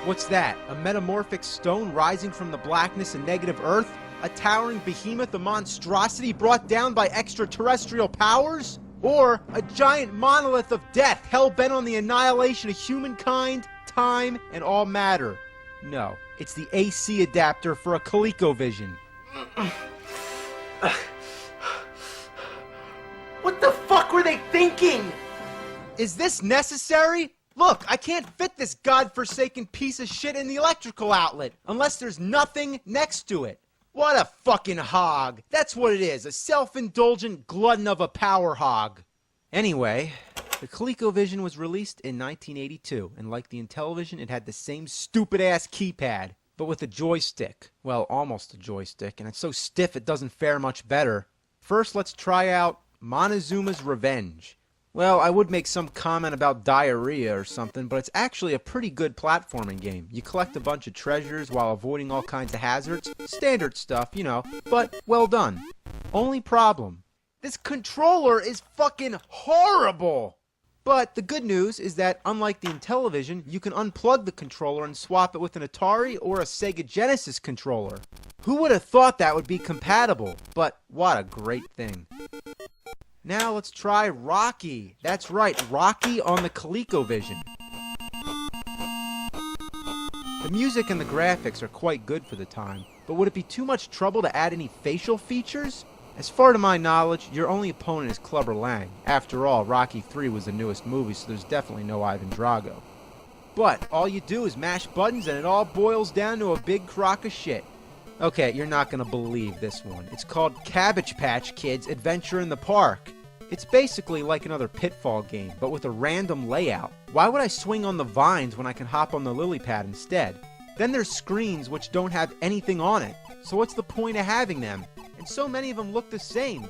What's that? A metamorphic stone rising from the blackness and negative earth? A towering behemoth, a monstrosity brought down by extraterrestrial powers? Or a giant monolith of death, hell-bent on the annihilation of humankind, time, and all matter? No, it's the AC adapter for a ColecoVision. What the fuck were they thinking? Is this necessary? Look, I can't fit this godforsaken piece of shit in the electrical outlet unless there's nothing next to it. What a fucking hog. That's what it is, a self-indulgent glutton of a power hog. Anyway, the ColecoVision was released in 1982, and like the Intellivision, it had the same stupid-ass keypad, but with a joystick. Well, almost a joystick, and it's so stiff it doesn't fare much better. First, let's try out Montezuma's Revenge. Well, I would make some comment about diarrhea or something, but it's actually a pretty good platforming game. You collect a bunch of treasures while avoiding all kinds of hazards. Standard stuff, you know, but well done. Only problem, this controller is fucking horrible! But the good news is that, unlike the Intellivision, you can unplug the controller and swap it with an Atari or a Sega Genesis controller. Who would have thought that would be compatible? But what a great thing. Now let's try Rocky. That's right, Rocky on the ColecoVision. The music and the graphics are quite good for the time, but would it be too much trouble to add any facial features? As far to my knowledge, your only opponent is Clubber Lang. After all, Rocky 3 was the newest movie, so there's definitely no Ivan Drago. But all you do is mash buttons and it all boils down to a big crock of shit. Okay, you're not gonna believe this one. It's called Cabbage Patch Kids Adventure in the Park. It's basically like another Pitfall game, but with a random layout. Why would I swing on the vines when I can hop on the lily pad instead? Then there's screens which don't have anything on it. So what's the point of having them? And so many of them look the same.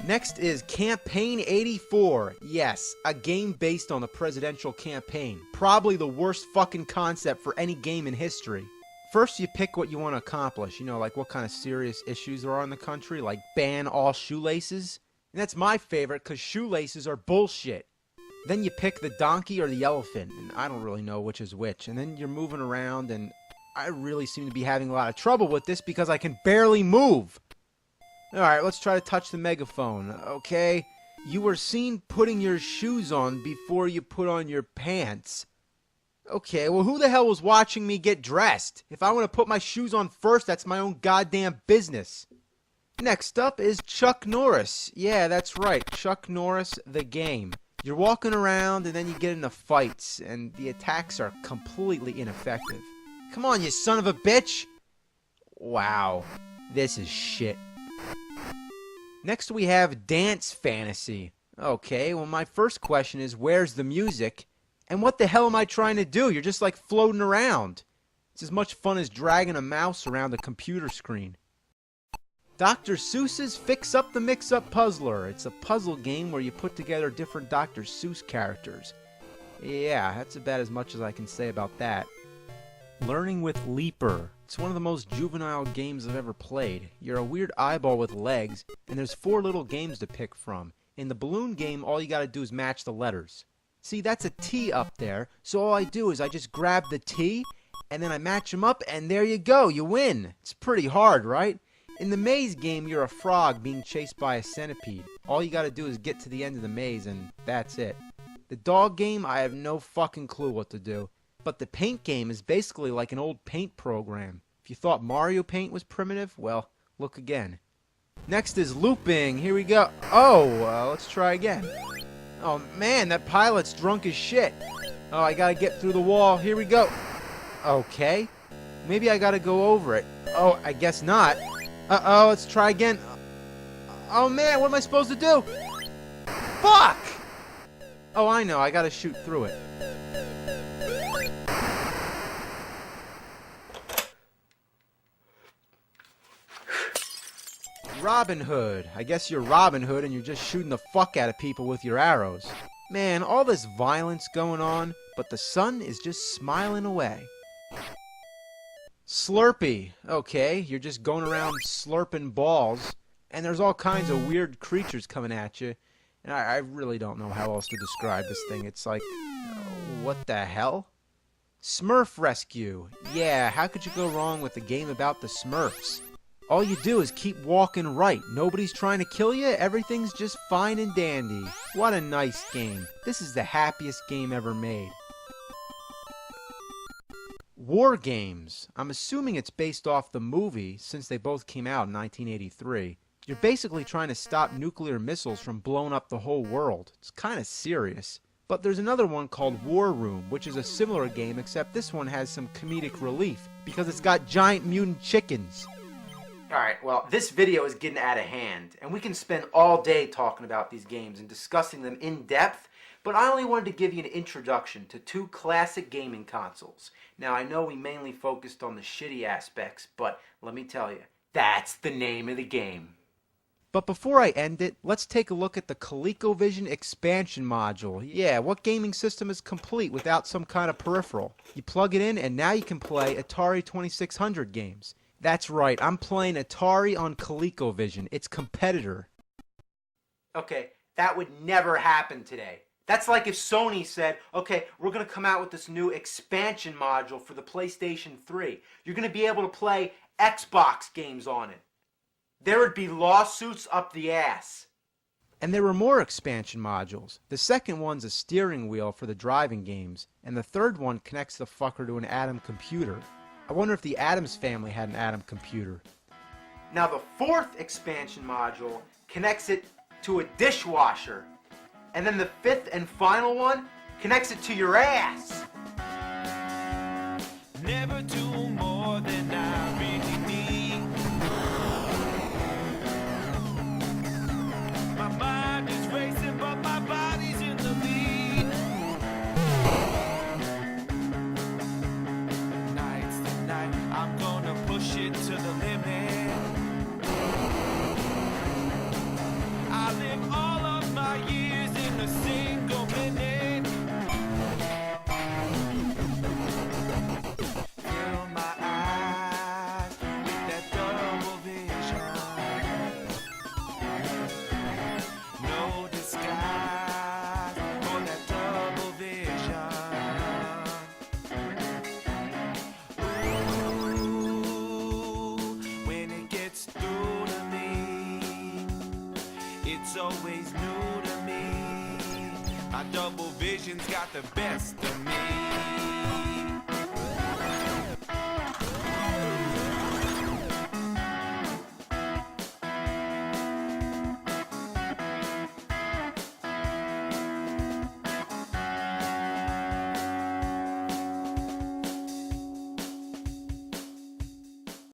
Next is Campaign 84. Yes, a game based on a presidential campaign. Probably the worst fucking concept for any game in history. First, you pick what you want to accomplish. You know, like what kind of serious issues there are in the country, like ban all shoelaces. And that's my favorite, because shoelaces are bullshit. Then you pick the donkey or the elephant, and I don't really know which is which. And then you're moving around, and I really seem to be having a lot of trouble with this because I can barely move. Alright, let's try to touch the megaphone, okay? You were seen putting your shoes on before you put on your pants. Okay, well, who the hell was watching me get dressed? If I want to put my shoes on first, that's my own goddamn business. Next up is Chuck Norris. Yeah, that's right, Chuck Norris, the game. You're walking around and then you get into fights, and the attacks are completely ineffective. Come on, you son of a bitch! Wow, this is shit. Next we have Dance Fantasy. Okay, well my first question is, where's the music? And what the hell am I trying to do? You're just like floating around. It's as much fun as dragging a mouse around a computer screen. Dr. Seuss's Fix Up the Mix-Up Puzzler. It's a puzzle game where you put together different Dr. Seuss characters. Yeah, that's about as much as I can say about that. Learning with Leaper. It's one of the most juvenile games I've ever played. You're a weird eyeball with legs, and there's 4 little games to pick from. In the balloon game, all you gotta do is match the letters. See, that's a T up there, so all I do is I just grab the T, and then I match them up, and there you go, you win. It's pretty hard, right? In the maze game, you're a frog being chased by a centipede. All you gotta do is get to the end of the maze, and that's it. The dog game, I have no fucking clue what to do. But the paint game is basically like an old paint program. If you thought Mario Paint was primitive, well, look again. Next is looping. Here we go. Oh, let's try again. Oh man, that pilot's drunk as shit. Oh, I gotta get through the wall. Here we go. Okay. Maybe I gotta go over it. Oh, I guess not. Uh-oh, let's try again. Oh man, what am I supposed to do? Fuck! Oh, I know, I gotta shoot through it. Robin Hood. I guess you're Robin Hood and you're just shooting the fuck out of people with your arrows. Man, all this violence going on, but the sun is just smiling away. Slurpee. Okay, you're just going around slurping balls, and there's all kinds of weird creatures coming at you, and I really don't know how else to describe this thing. It's like, what the hell? Smurf Rescue. Yeah, how could you go wrong with a game about the Smurfs? All you do is keep walking right. Nobody's trying to kill you. Everything's just fine and dandy. What a nice game. This is the happiest game ever made. War Games. I'm assuming it's based off the movie since they both came out in 1983. You're basically trying to stop nuclear missiles from blowing up the whole world. It's kind of serious. But there's another one called War Room, which is a similar game, except this one has some comedic relief because it's got giant mutant chickens. Alright, well, this video is getting out of hand, and we can spend all day talking about these games and discussing them in depth, but I only wanted to give you an introduction to two classic gaming consoles. Now, I know we mainly focused on the shitty aspects, but let me tell you, that's the name of the game. But before I end it, let's take a look at the ColecoVision expansion module. Yeah, what gaming system is complete without some kind of peripheral? You plug it in and now you can play Atari 2600 games. That's right, I'm playing Atari on ColecoVision, its competitor. Okay, that would never happen today. That's like if Sony said, okay, we're going to come out with this new expansion module for the PlayStation 3. You're going to be able to play Xbox games on it. There would be lawsuits up the ass. And there were more expansion modules. The second one's a steering wheel for the driving games, and the third one connects the fucker to an Atom computer. I wonder if the Addams family had an Atom computer. Now the fourth expansion module connects it to a dishwasher. And then the fifth and final one connects it to your ass. Never do more than I really need. My mind is racing, but my body's in the lead. Night's the night, I'm gonna push it to the limit. I live all of my years in a single minute. Fill my eyes with that double vision. No disguise for that double vision. Ooh, when it gets through to me, it's always new to me. My double vision's got the best of me.